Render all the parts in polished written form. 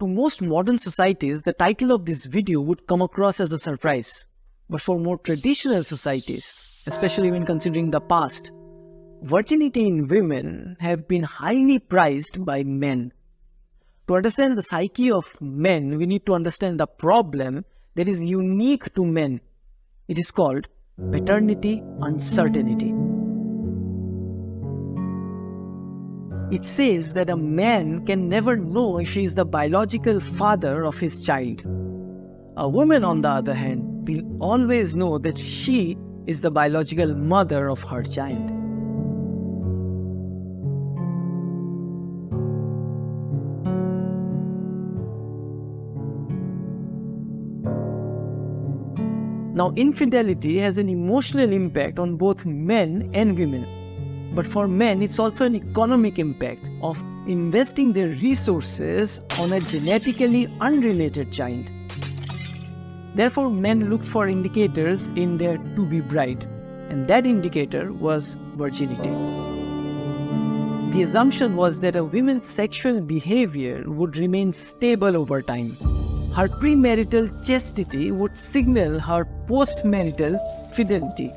To most modern societies, the title of this video would come across as a surprise. But for more traditional societies, especially when considering the past, virginity in women have been highly prized by men. To understand the psyche of men, we need to understand the problem that is unique to men. It is called paternity uncertainty. It says that a man can never know if he is the biological father of his child. A woman, on the other hand, will always know that she is the biological mother of her child. Now, infidelity has an emotional impact on both men and women. But for men, it's also an economic impact of investing their resources on a genetically unrelated child. Therefore, men looked for indicators in their to-be bride, and that indicator was virginity. The assumption was that a woman's sexual behavior would remain stable over time. Her premarital chastity would signal her postmarital fidelity.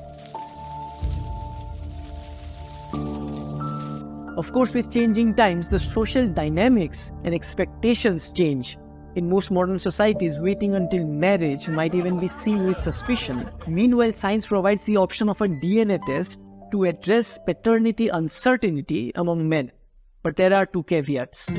Of course, with changing times, the social dynamics and expectations change. In most modern societies, waiting until marriage might even be seen with suspicion. Meanwhile, science provides the option of a DNA test to address paternity uncertainty among men. But there are two caveats.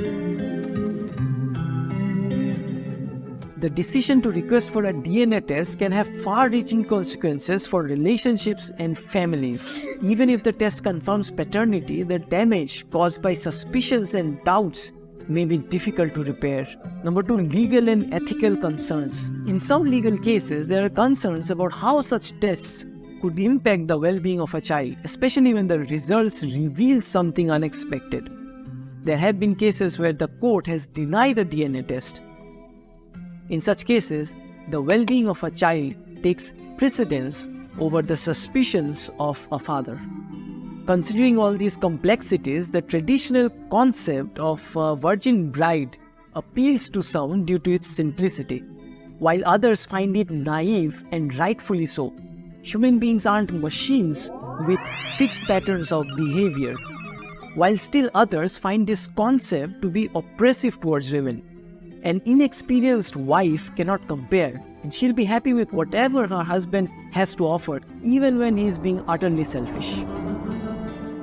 The decision to request for a DNA test can have far-reaching consequences for relationships and families. Even if the test confirms paternity, the damage caused by suspicions and doubts may be difficult to repair. Number two, legal and ethical concerns. In some legal cases, there are concerns about how such tests could impact the well-being of a child, especially when the results reveal something unexpected. There have been cases where the court has denied a DNA test. In such cases, the well-being of a child takes precedence over the suspicions of a father. Considering all these complexities, the traditional concept of a virgin bride appeals to some due to its simplicity, while others find it naive, and rightfully so. Human beings aren't machines with fixed patterns of behavior, while still others find this concept to be oppressive towards women. An inexperienced wife cannot compare, and she'll be happy with whatever her husband has to offer, even when he is being utterly selfish.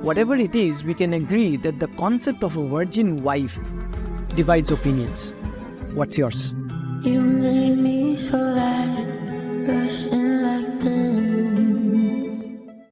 Whatever it is, we can agree that the concept of a virgin wife divides opinions. What's yours? You made me so that